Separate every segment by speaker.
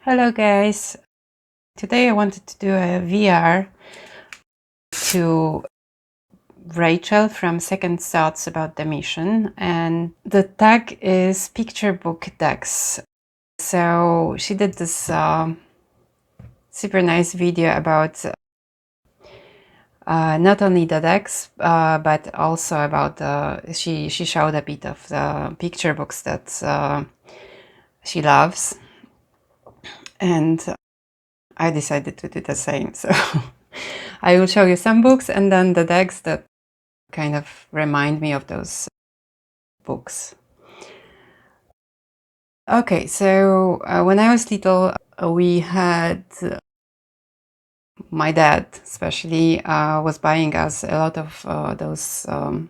Speaker 1: Hello guys, today I wanted to do a VR to Rachel from Second Thoughts About the Mission, and the tag is picture book decks. So she did this super nice video about not only the decks but also about she showed a bit of the picture books that she loves, and I decided to do the same. So I will show you some books and then the decks that kind of remind me of those books. Okay, so when I was little, we had my dad especially was buying us a lot of those, well,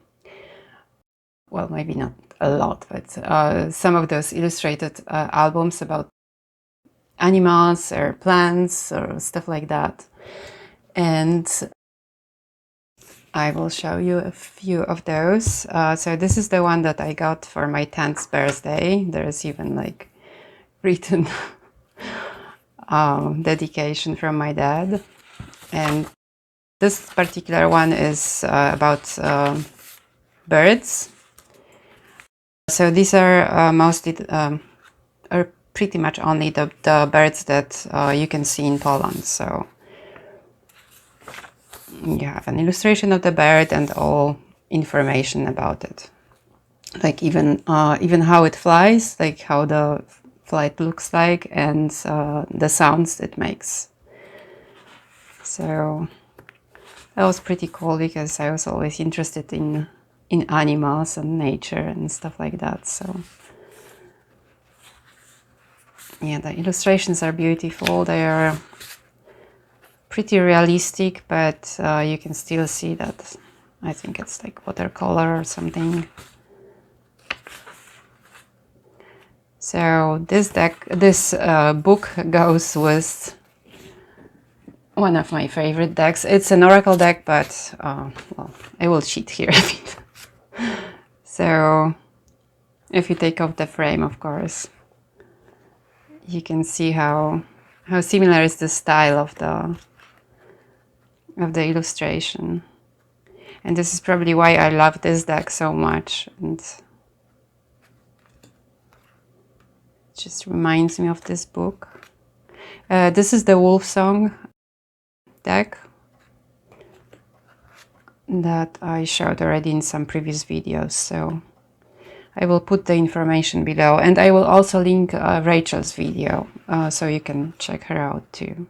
Speaker 1: maybe not a lot, but some of those illustrated albums about animals or plants or stuff like that. And I will show you a few of those. So this is the one that I got for my 10th birthday. There's even like written dedication from my dad. And this particular one is about birds. So these are mostly, or pretty much only the birds that you can see in Poland. So you have an illustration of the bird and all information about it, like even how it flies, like how the flight looks like, and the sounds it makes. So that was pretty cool because I was always interested in animals and nature and stuff like that. So yeah, the illustrations are beautiful. They are pretty realistic, but you can still see that I think it's like watercolor or something. So this book goes with one of my favorite decks. It's an oracle deck, but well, I will cheat here a bit. So if you take off the frame, of course, you can see how similar is the style of the illustration. And this is probably why I love this deck so much, and it just reminds me of this book. This is the Wolf Song deck that I showed already in some previous videos, so I will put the information below, and I will also link Rachel's video so you can check her out too.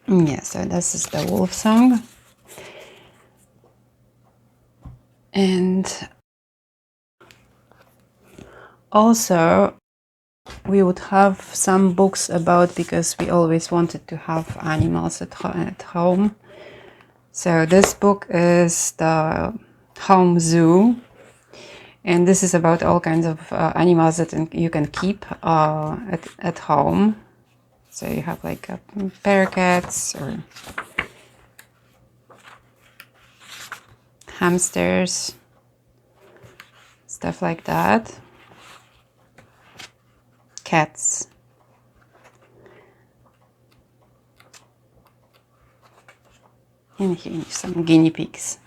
Speaker 1: Yeah, so this is the Wolf Song. And also we would have some books about, because we always wanted to have animals at home. So this book is the Home Zoo, and this is about all kinds of animals that you can keep at home. So you have like parakeets or hamsters, stuff like that, cats. And here some guinea pigs.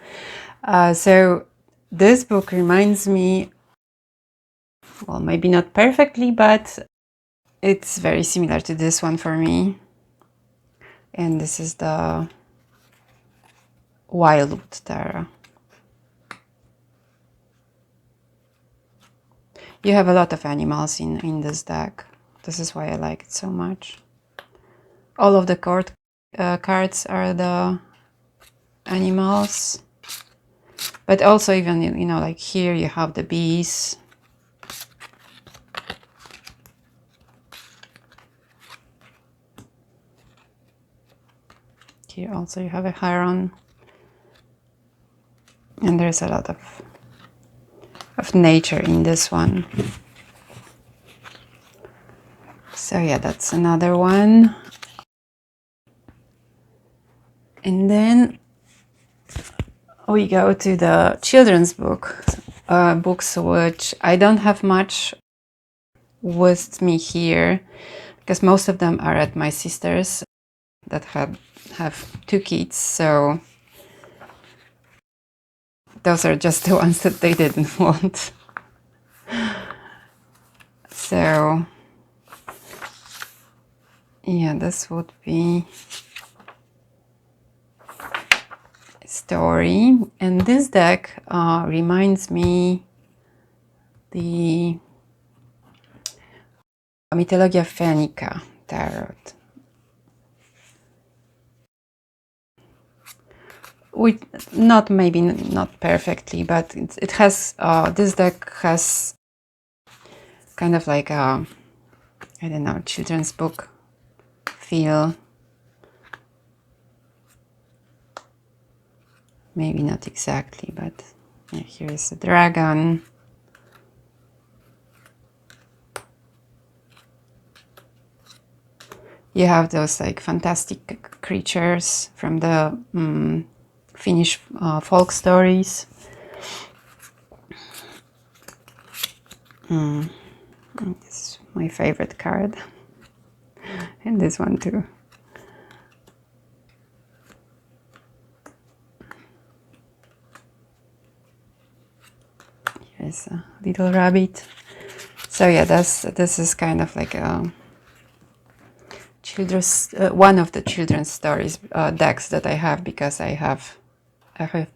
Speaker 1: So this book reminds me, well, maybe not perfectly, but it's very similar to this one for me. And this is the Wildwood Tarot. You have a lot of animals in this deck. This is why I like it so much. All of the cards are the animals, but also even, you know, like here you have the bees. Here also you have a heron, and there's a lot of nature in this one. So yeah, that's another one. And then we go to the children's books, which I don't have much with me here, because most of them are at my sister's that have 2 kids, so those are just the ones that they didn't want. So yeah, this would be a story. And this deck reminds me the Mythologia Fennica Tarot. Maybe not perfectly, but it has, this deck has kind of like a, I don't know, children's book feel. Maybe not exactly, but yeah, here is a dragon. You have those like fantastic creatures from the Finnish folk stories. This is my favorite card. And this one too. Here's a little rabbit. So yeah, this is kind of like a children's one of the children's stories decks that I have, because I have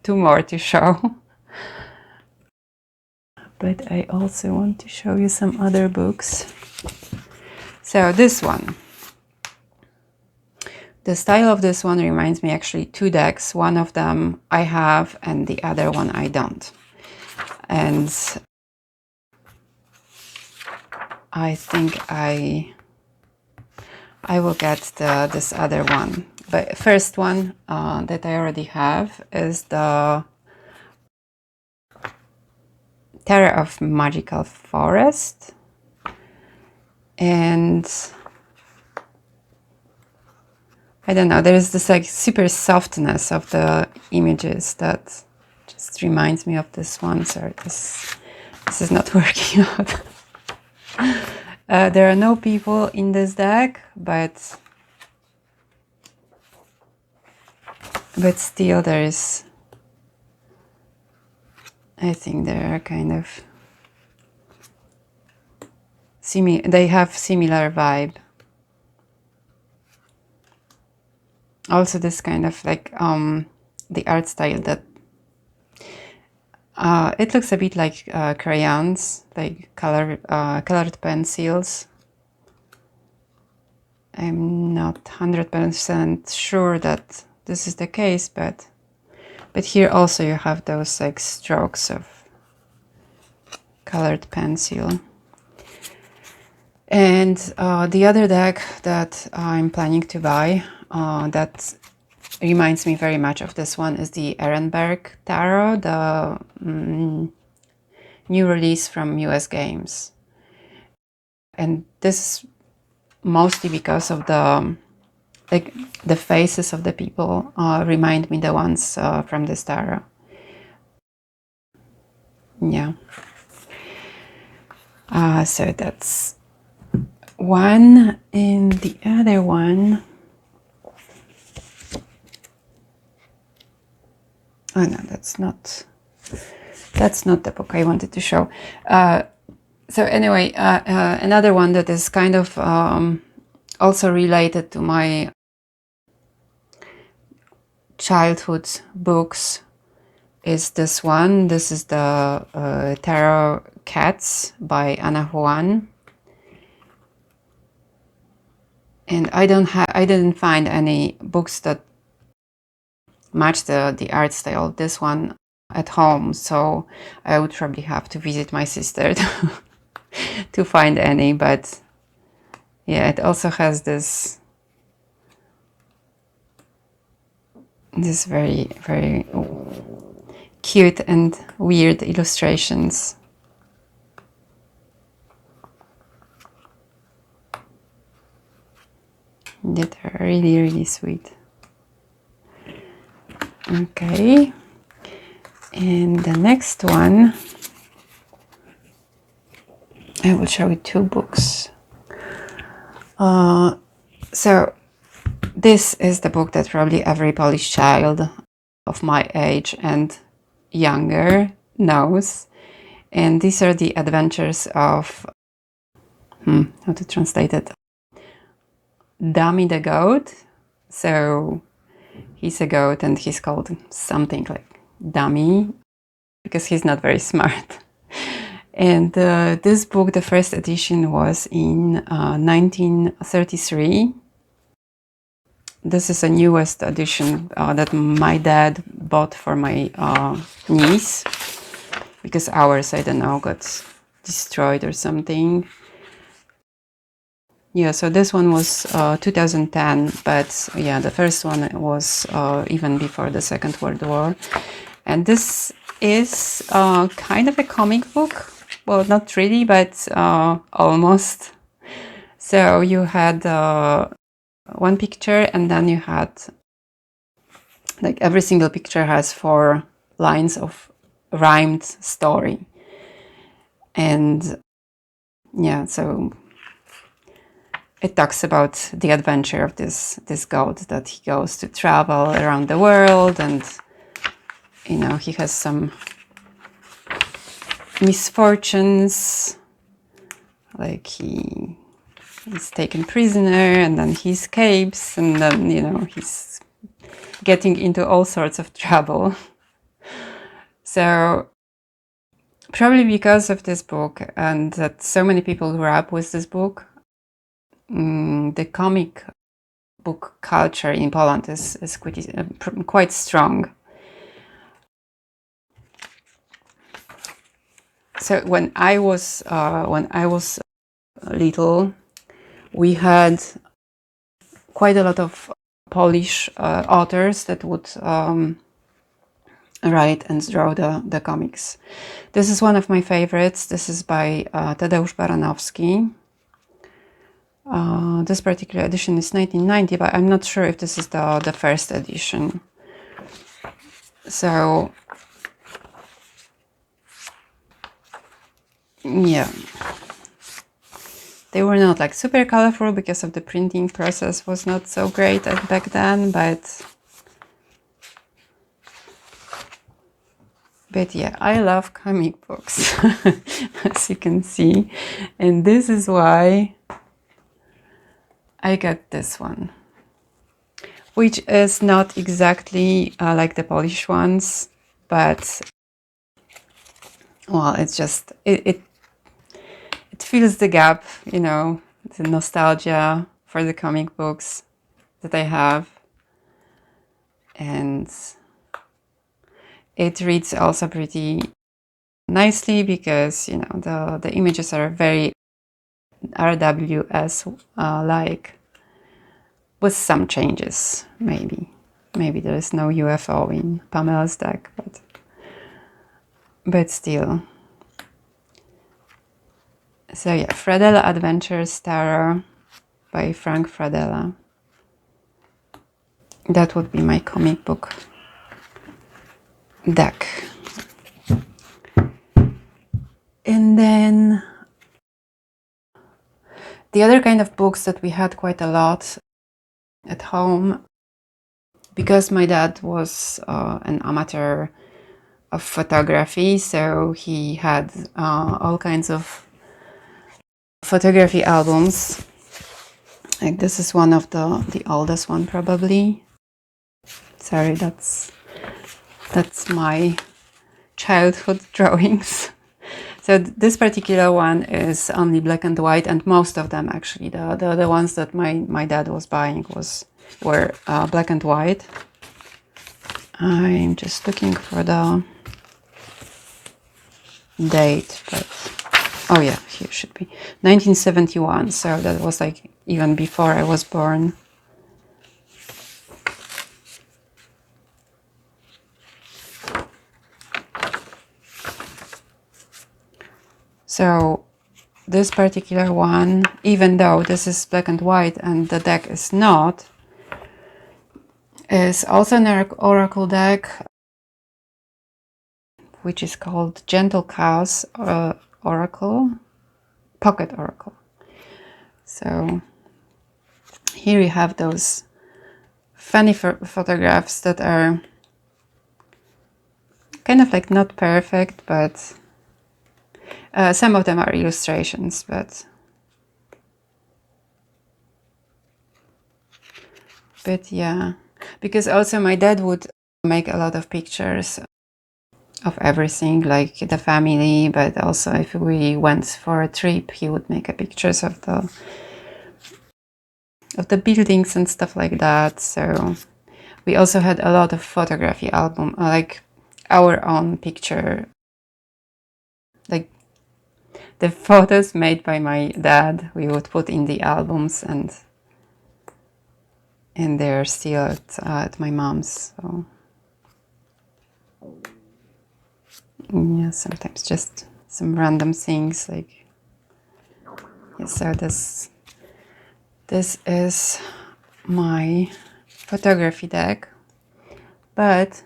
Speaker 1: 2 more to show. But I also want to show you some other books. So this one, the style of this one reminds me actually 2 decks. One of them I have and the other one I don't. And I think I will get this other one. But first one that I already have is the Tarot of Magical Forest. And I don't know, there's this like super softness of the images that just reminds me of this one. Sorry, this is not working out. There are no people in this deck, but still there is, I think there are kind of they have similar vibe. Also this kind of like the art style that it looks a bit like crayons, like colored pencils. I'm not 100% sure that this is the case, but here also you have those like strokes of colored pencil. And the other deck that I'm planning to buy that reminds me very much of this one is the Ehrenberg Tarot, the new release from US Games. And this mostly because of the faces of the people remind me the ones from this tarot. Yeah. So that's one, and the other one, oh no, that's not the book I wanted to show. So anyway, another one that is kind of also related to my childhood books is this one. This is the Tarot Cats by Juan. And I didn't find any books that match the art style of this one at home, so I would probably have to visit my sister to find any. But yeah, it also has this very, very cute and weird illustrations. That are really, really sweet. Okay, and the next one, I will show you two books. So this is the book that probably every Polish child of my age and younger knows. And these are the adventures of, how to translate it? Dummy the goat. So he's a goat and he's called something like Dummy because he's not very smart. And this book, the first edition, was in 1933. This is a newest edition that my dad bought for my niece, because ours, I don't know, got destroyed or something. Yeah, so this one was 2010, but yeah, the first one was even before the Second World War. And this is kind of a comic book. Well, not really, but almost. So you had one picture, and then you had, like, every single picture has 4 lines of rhymed story. And yeah, so it talks about the adventure of this goat, that he goes to travel around the world, and you know, he has some misfortunes, like he's taken prisoner and then he escapes, and then, you know, he's getting into all sorts of trouble. So probably because of this book, and that so many people grew up with this book, the comic book culture in Poland is quite strong. So when I was little, we had quite a lot of Polish authors that would write and draw the comics. This is one of my favorites. This is by Tadeusz Baranowski. This particular edition is 1990, but I'm not sure if this is the first edition. So yeah, they were not like super colorful because of the printing process was not so great back then, but yeah, I love comic books, as you can see, and this is why I got this one, which is not exactly like the Polish ones, but well, it's just it fills the gap, you know, the nostalgia for the comic books that I have. And it reads also pretty nicely because, you know, the images are very RWS like, with some changes. Maybe there is no UFO in Pamela's deck, but still. So yeah, Fradella Adventures Tarot by Frank Fradella. That would be my comic book deck. And then the other kind of books that we had quite a lot at home, because my dad was an amateur of photography, so he had all kinds of photography albums. Like, this is one of the oldest one, probably. Sorry, that's my childhood drawings. So this particular one is only black and white, and most of them, actually, the ones that my dad was buying were black and white. I'm just looking for the date, but oh yeah, here should be 1971. So that was like even before I was born. So this particular one, even though this is black and white and the deck is not, is also an oracle deck, which is called Gentle Chaos Oracle. pocket oracle. So here you have those funny photographs that are kind of like not perfect, but some of them are illustrations, but yeah, because also my dad would make a lot of pictures of everything, like the family, but also if we went for a trip, he would make pictures of the buildings and stuff like that. So we also had a lot of photography album, like our own picture, like the photos made by my dad, we would put in the albums, and they're still at my mom's. So yeah, sometimes just some random things like, yeah, so this is my photography deck, but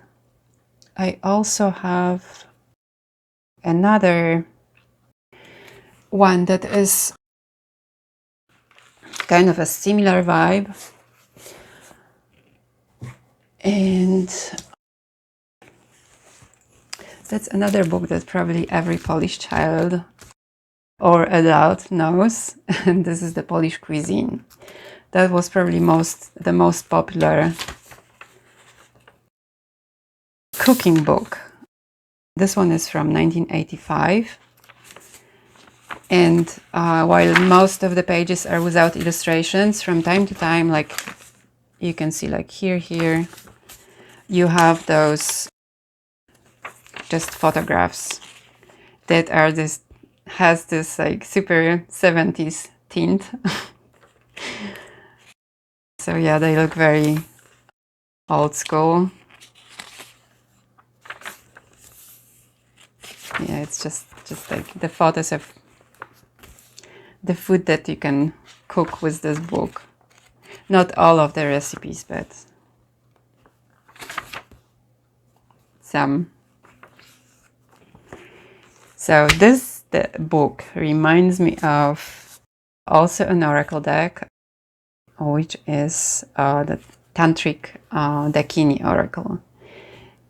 Speaker 1: I also have another one that is kind of a similar vibe, and that's another book that probably every Polish child or adult knows, and this is the Polish Cuisine. That was probably the most popular cooking book. This one is from 1985, and while most of the pages are without illustrations, from time to time, like you can see, like here you have those just photographs that are has this like super 70s tint. So yeah, they look very old school. Yeah, it's just like the photos of the food that you can cook with this book. Not all of the recipes, but some. So the book reminds me of also an oracle deck, which is the Tantric Dakini oracle.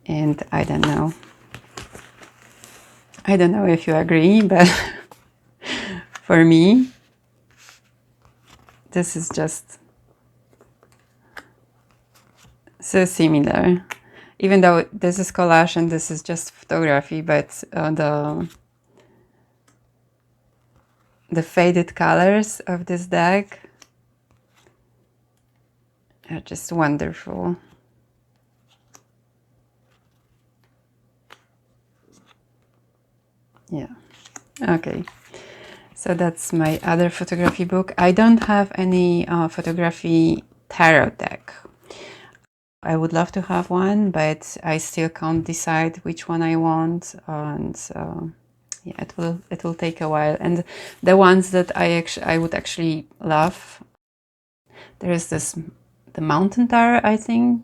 Speaker 1: And I don't know if you agree, but for me, this is just so similar. Even though this is collage and this is just photography, but the faded colors of this deck are just wonderful. Yeah. Okay. So that's my other photography book. I don't have any photography tarot deck. I would love to have one, but I still can't decide which one I want, and yeah, it will take a while. And the ones that I would actually love, there is the Mountain Tarot, I think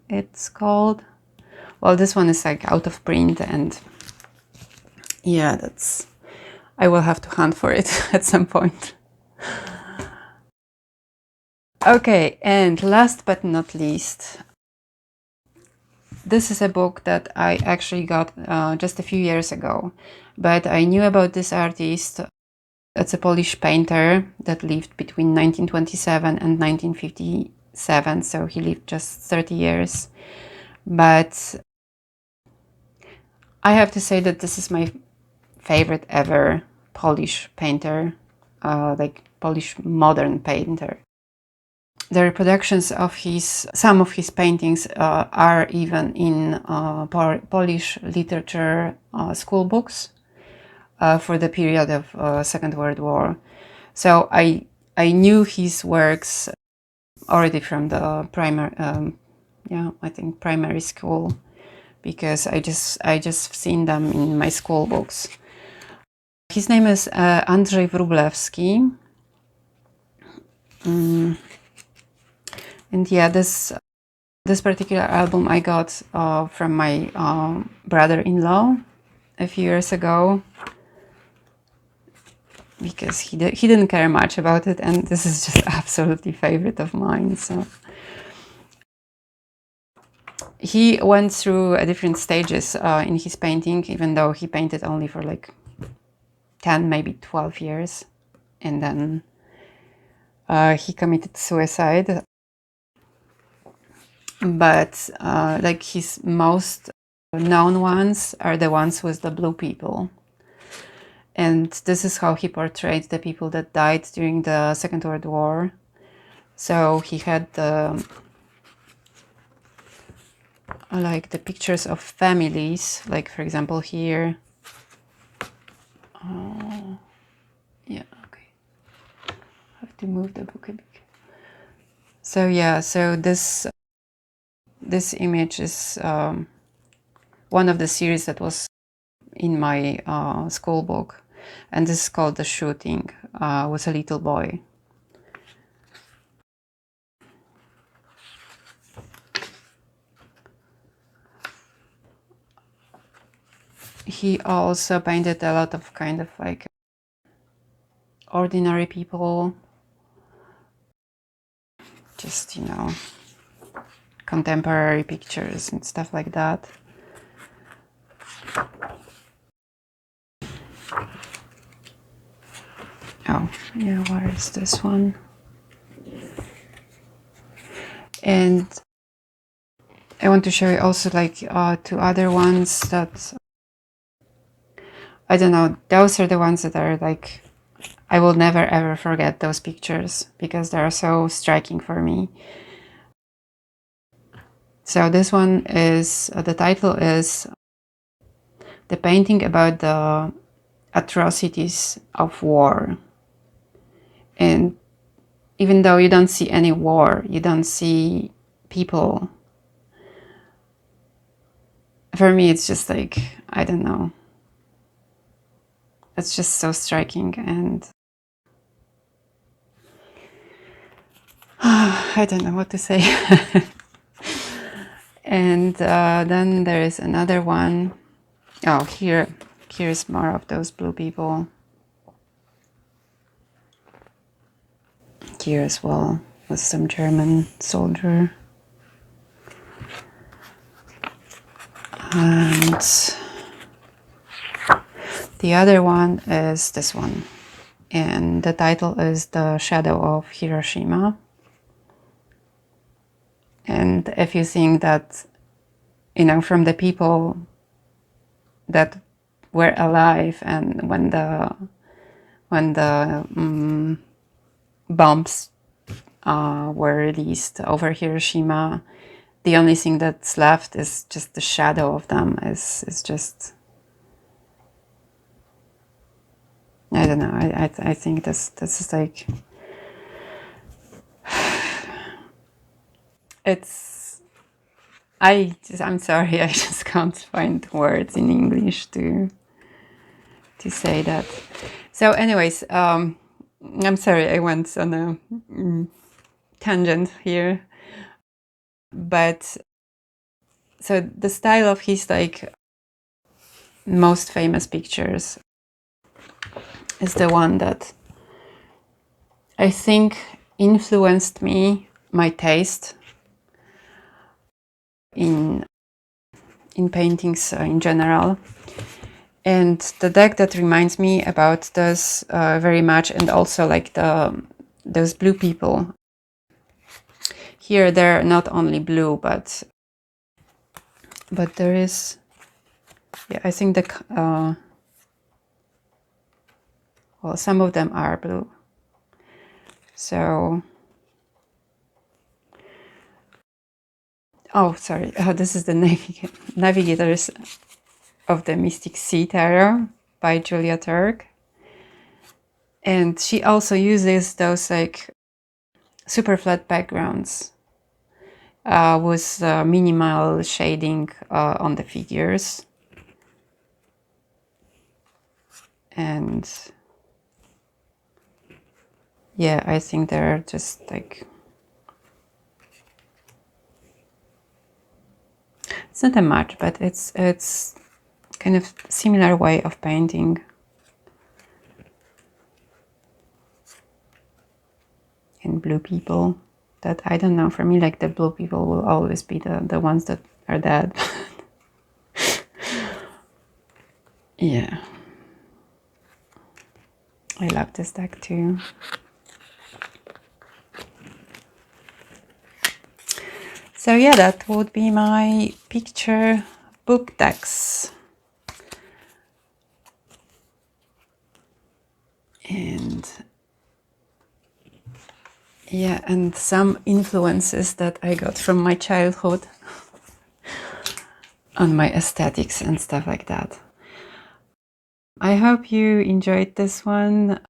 Speaker 1: it's called. Well, this one is like out of print, and yeah, I will have to hunt for it at some point. Okay, and last but not least, this is a book that I actually got just a few years ago, but I knew about this artist. It's a Polish painter that lived between 1927 and 1957, so he lived just 30 years. But I have to say that this is my favorite ever Polish painter, like Polish modern painter. The reproductions of some of his paintings are even in Polish literature school books for the period of Second World War. So I knew his works already from the primary school, because I just seen them in my school books. His name is Andrzej Wróblewski. And yeah, this particular album I got from my brother-in-law a few years ago. because he didn't care much about it, and this is just absolutely favorite of mine. So he went through different stages in his painting, even though he painted only for like 10, maybe 12 years, and then he committed suicide. But like his most known ones are the ones with the blue people. And this is how he portrayed the people that died during the Second World War. So he had like the pictures of families, like for example here. Yeah, okay. I have to move the book a bit. So yeah, so this image is one of the series that was in my school book, and this is called The Shooting with a little boy. He also painted a lot of kind of like ordinary people, just, you know, contemporary pictures and stuff like that. Oh, yeah, where is this one? And I want to show you also like two other ones that, I don't know, those are the ones that are like, I will never ever forget those pictures because they are so striking for me. So this one is, the title is The Painting About the Atrocities of War. And even though you don't see any war, you don't see people, for me it's just like, I don't know, it's just so striking. And I don't know what to say. And then there is another one. Oh, here's more of those blue people. Here as well with some German soldier. And the other one is this one, and the title is The Shadow of Hiroshima. And if you think that, you know, from the people that were alive and when the bombs were released over Hiroshima, the only thing that's left is just the shadow of them. Is just, I don't know. I think this is like, it's, I'm sorry, I just can't find words in English to say that. So anyways, I'm sorry I went on a tangent here, but so the style of his like most famous pictures is the one that I think influenced me, my taste in paintings in general. And the deck that reminds me about this very much, and also like those blue people. Here they're not only blue, but there is, yeah, I think well, some of them are blue. So, oh, sorry, this is the Navigators of the Mystic Sea Tarot by Julia Turk. And she also uses those like super flat backgrounds with minimal shading on the figures. And yeah, I think they're just like, it's not a match, but it's kind of similar way of painting. blue people. That, I don't know, for me, like, the blue people will always be the ones that are dead. Yeah. I love this deck too. So yeah, that would be my picture book decks. And yeah, and some influences that I got from my childhood on my aesthetics and stuff like that. I hope you enjoyed this one.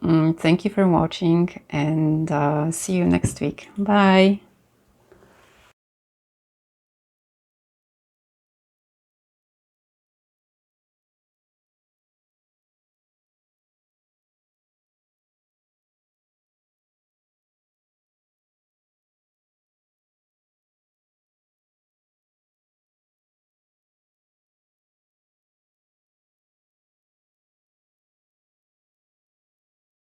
Speaker 1: Thank you for watching, and see you next week. Bye!